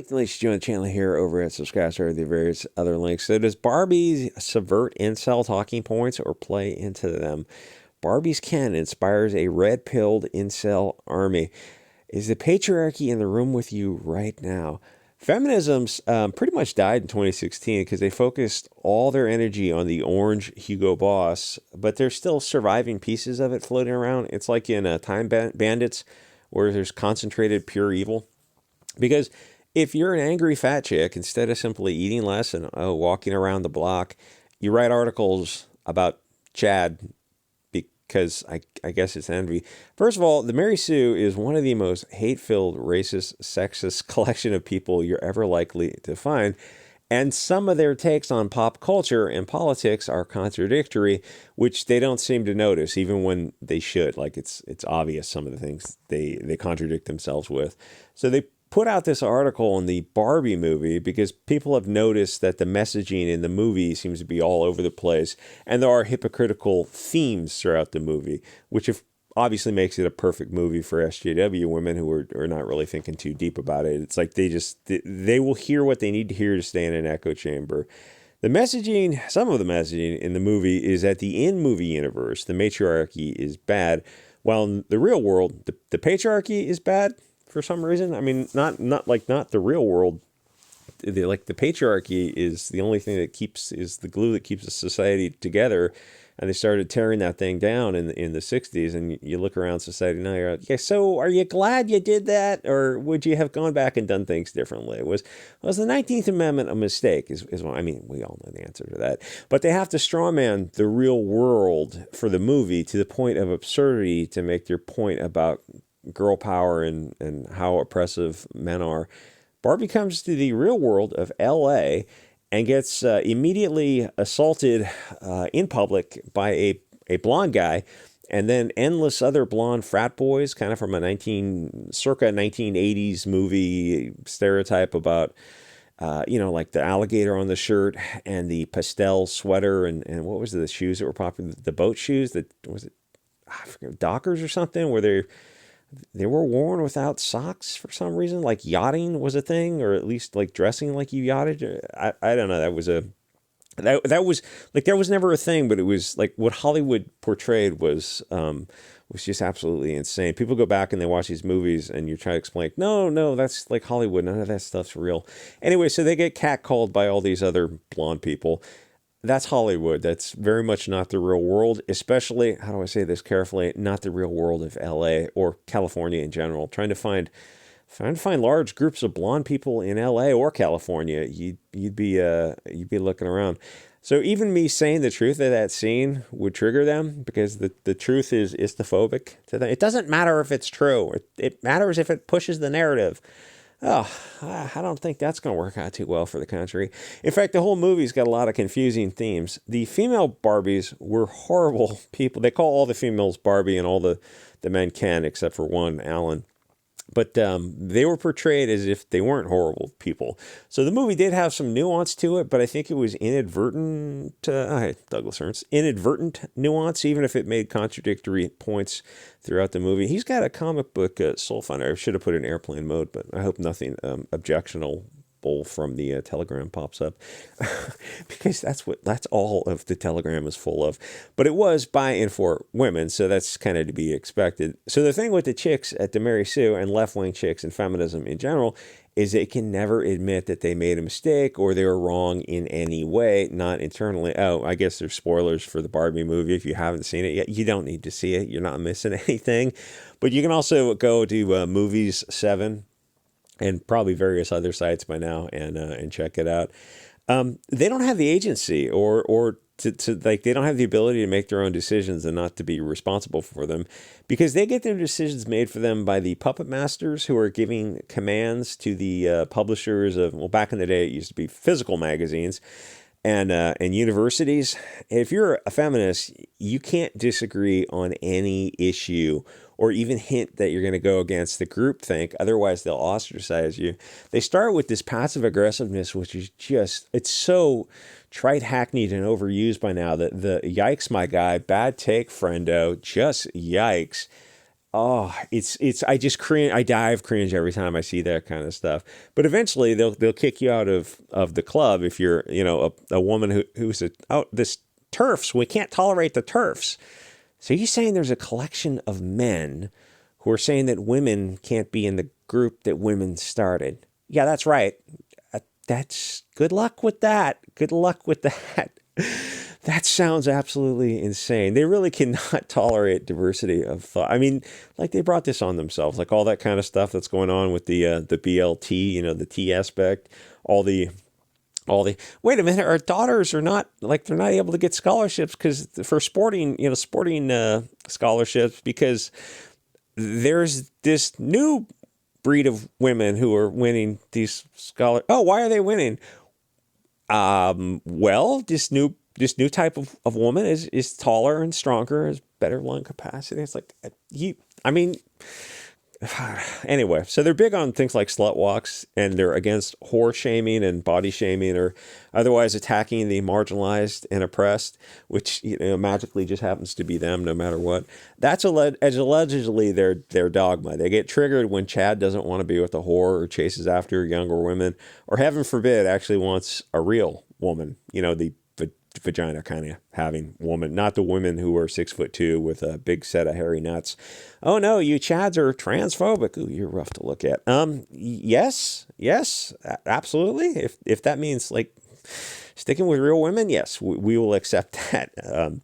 Thanks for joining the channel here over at subscribe to the various other links. So does Barbies subvert incel talking points or play into them? Barbies can inspires a red-pilled incel army. Is the patriarchy in the room with you right now? Feminism's pretty much died in 2016 because they focused all their energy on the orange Hugo Boss, but there's still surviving pieces of it floating around. It's like in Time Bandits, where there's concentrated pure evil. Because if you're an angry fat chick, instead of simply eating less and walking around the block, you write articles about Chad because I guess it's envy. First of all, the Mary Sue is one of the most hate-filled, racist, sexist collection of people you're ever likely to find. And some of their takes on pop culture and politics are contradictory, which they don't seem to notice, even when they should. Like it's obvious some of the things they contradict themselves with. So they put out this article on the Barbie movie because people have noticed that the messaging in the movie seems to be all over the place, and there are hypocritical themes throughout the movie, which obviously makes it a perfect movie for SJW women who are not really thinking too deep about it. It's like they will hear what they need to hear to stay in an echo chamber. The messaging, some of the messaging in the movie is that the in-movie universe, the matriarchy is bad, while in the real world, the patriarchy is bad for some reason. I mean, not the real world. The patriarchy is the only thing that is the glue that keeps the society together. And they started tearing that thing down in the 60s. And you look around society now, you're like, yeah, so are you glad you did that? Or would you have gone back and done things differently? Was the 19th Amendment a mistake? I mean, we all know the answer to that. But they have to strawman the real world for the movie to the point of absurdity to make their point about girl power and how oppressive men are. Barbie comes to the real world of LA and gets immediately assaulted in public by a blonde guy, and then endless other blonde frat boys, kind of from a circa 1980s movie stereotype about, like the alligator on the shirt and the pastel sweater and what was it, the shoes that were popular, the boat shoes that was it, I forget, Dockers or something, where they were worn without socks for some reason. Like yachting was a thing, or at least like dressing like you yachted. I don't know. That was never a thing, but it was like what Hollywood portrayed was just absolutely insane. People go back and they watch these movies and you try to explain, no, that's like Hollywood. None of that stuff's real. Anyway, so they get catcalled by all these other blonde people. That's Hollywood. That's very much not the real world, especially, how do I say this carefully, not the real world of LA or California in general. Trying to find large groups of blonde people in LA or California, you'd be looking around. So even me saying the truth of that scene would trigger them because the truth is istophobic to them. It doesn't matter if it's true. It matters if it pushes the narrative. Oh, I don't think that's going to work out too well for the country. In fact, the whole movie's got a lot of confusing themes. The female Barbies were horrible people. They call all the females Barbie and all the men Ken, except for one, Alan. But they were portrayed as if they weren't horrible people. So the movie did have some nuance to it, but I think it was inadvertent. Douglas Ernst, inadvertent nuance, even if it made contradictory points throughout the movie. He's got a comic book soul finder. I should have put it in airplane mode, but I hope nothing objectionable from the Telegram pops up because that's all of the Telegram is full of. But it was by and for women, so that's kind of to be expected. So the thing with the chicks at the Mary Sue and left-wing chicks and feminism in general is they can never admit that they made a mistake or they were wrong in any way, not internally. Oh, I guess there's spoilers for the Barbie movie. If you haven't seen it yet, you don't need to see it. You're not missing anything. But you can also go to Movies 7 and probably various other sites by now and check it out. They don't have the agency or to like, they don't have the ability to make their own decisions and not to be responsible for them because they get their decisions made for them by the puppet masters who are giving commands to the publishers of, well, back in the day, it used to be physical magazines and universities. If you're a feminist, you can't disagree on any issue or even hint that you're going to go against the groupthink. Otherwise, they'll ostracize you. They start with this passive aggressiveness, which is just, it's so trite, hackneyed, and overused by now that the yikes, my guy, bad take, friendo, just yikes. I just cringe. I die of cringe every time I see that kind of stuff. But eventually they'll kick you out of the club if you're, a woman who's this TERFs. We can't tolerate the TERFs. So you're saying there's a collection of men who are saying that women can't be in the group that women started. Yeah, that's right. That's good luck with that. Good luck with that. That sounds absolutely insane. They really cannot tolerate diversity of thought. I mean, like they brought this on themselves, like all that kind of stuff that's going on with the BLT, the T aspect, all the wait a minute, our daughters are not like they're not able to get scholarships for sporting scholarships because there's this new breed of women who are winning these scholars. Oh, why are they winning? Well, this new type of woman is taller and stronger, has better lung capacity. It's like I mean, anyway, so they're big on things like slut walks, and they're against whore shaming and body shaming, or otherwise attacking the marginalized and oppressed, which magically just happens to be them no matter what. That's allegedly their dogma. They get triggered when Chad doesn't want to be with a whore or chases after younger women, or heaven forbid, actually wants a real woman. The vagina kind of having woman, not the women who are 6'2" with a big set of hairy nuts. Oh no, you Chads are transphobic. Ooh, you're rough to look at. Yes, absolutely. If that means like sticking with real women, yes, we will accept that.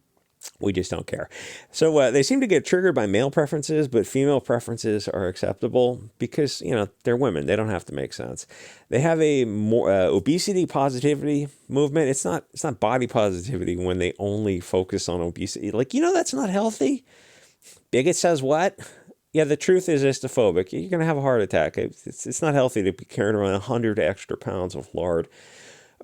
We just don't care. So they seem to get triggered by male preferences, but female preferences are acceptable because, they're women. They don't have to make sense. They have a more obesity positivity movement. It's not body positivity when they only focus on obesity. Like, that's not healthy. Bigot says what? Yeah, the truth is istophobic. You're going to have a heart attack. It's not healthy to be carrying around 100 extra pounds of lard.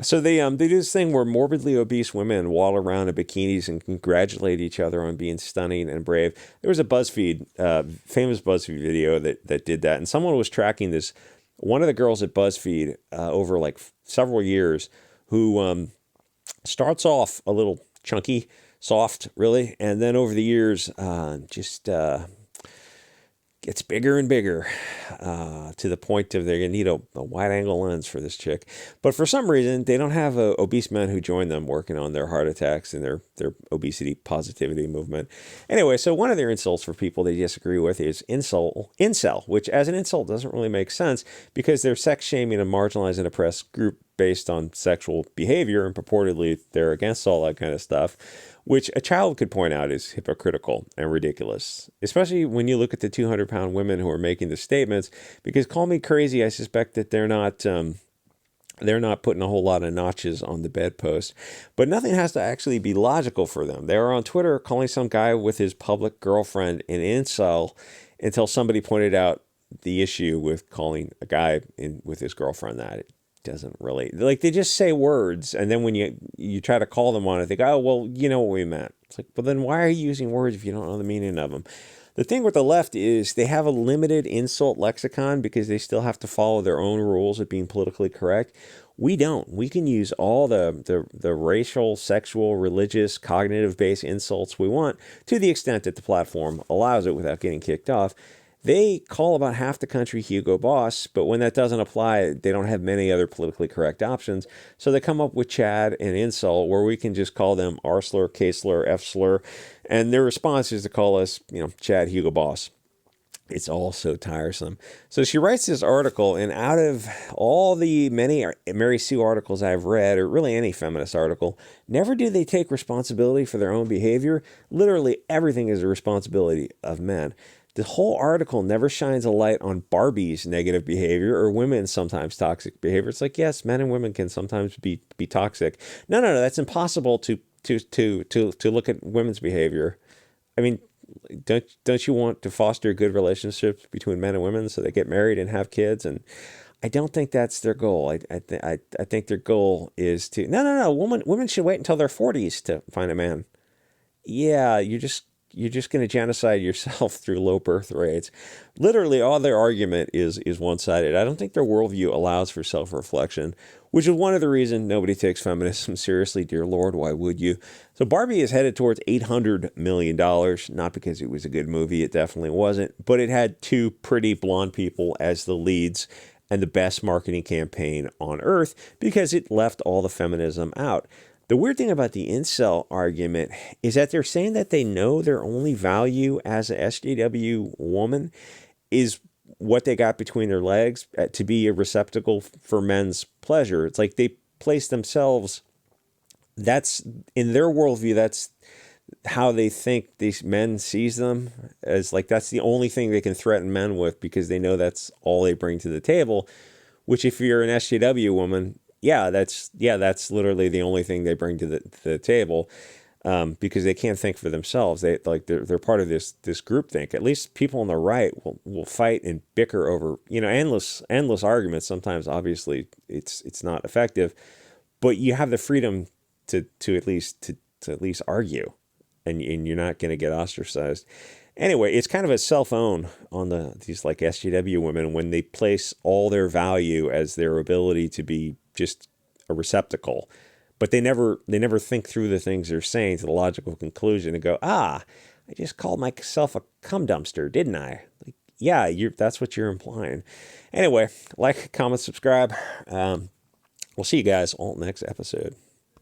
So they do this thing where morbidly obese women waddle around in bikinis and congratulate each other on being stunning and brave. There was a famous BuzzFeed video that did that, and someone was tracking this. One of the girls at BuzzFeed over like several years, who starts off a little chunky, soft, really, and then over the years just gets bigger and bigger to the point of they're going to need a wide-angle lens for this chick. But for some reason, they don't have obese men who join them working on their heart attacks and their obesity positivity movement. Anyway, so one of their insults for people they disagree with is incel, which as an insult doesn't really make sense because they're sex-shaming a marginalized and oppressed group based on sexual behavior, and purportedly they're against all that kind of stuff, which a child could point out is hypocritical and ridiculous, especially when you look at the 200-pound women who are making the statements. Because call me crazy, I suspect that they're not putting a whole lot of notches on the bedpost, but nothing has to actually be logical for them. They were on Twitter calling some guy with his public girlfriend an incel until somebody pointed out the issue with calling a guy with his girlfriend that. It doesn't really, like, they just say words, and then when you try to call them on it, they go, oh, well, you know what we meant. It's like, well, then why are you using words if you don't know the meaning of them? The thing with the left is they have a limited insult lexicon because they still have to follow their own rules of being politically correct. We don't. We can use all the racial, sexual, religious, cognitive-based insults we want to the extent that the platform allows it without getting kicked off. They call about half the country Hugo Boss, but when that doesn't apply, they don't have many other politically correct options. So they come up with Chad and insult, where we can just call them R slur, K slur, F slur, and their response is to call us, Chad, Hugo Boss. It's all so tiresome. So she writes this article, and out of all the many Mary Sue articles I've read, or really any feminist article, never do they take responsibility for their own behavior. Literally everything is a responsibility of men. The whole article never shines a light on Barbies' negative behavior or women's sometimes toxic behavior. It's like, yes, men and women can sometimes be toxic. No, that's impossible to look at women's behavior. I mean, don't you want to foster good relationships between men and women so they get married and have kids? And I don't think that's their goal. I think their goal is to no. Women should wait until their 40s to find a man. Yeah, you're just going to genocide yourself through low birth rates. Literally, all their argument is one-sided. I don't think their worldview allows for self-reflection, which is one of the reasons nobody takes feminism seriously. Dear Lord, why would you? So Barbie is headed towards $800 million, not because it was a good movie. It definitely wasn't. But it had two pretty blonde people as the leads and the best marketing campaign on earth because it left all the feminism out. The weird thing about the incel argument is that they're saying that they know their only value as a SJW woman is what they got between their legs to be a receptacle for men's pleasure. It's like they place themselves, that's in their worldview, that's how they think these men sees them, as like that's the only thing they can threaten men with because they know that's all they bring to the table, which if you're an SJW woman, that's literally the only thing they bring to the table, because they can't think for themselves. They're part of this groupthink. At least people on the right will fight and bicker over endless arguments. Sometimes obviously it's not effective, but you have the freedom to at least argue, and you're not going to get ostracized. Anyway, it's kind of a self-own on these like SJW women when they place all their value as their ability to be just a receptacle, but they never think through the things they're saying to the logical conclusion and go, I just called myself a cum dumpster, didn't I? Like, yeah, that's what you're implying. Anyway, like, comment, subscribe. We'll see you guys all next episode.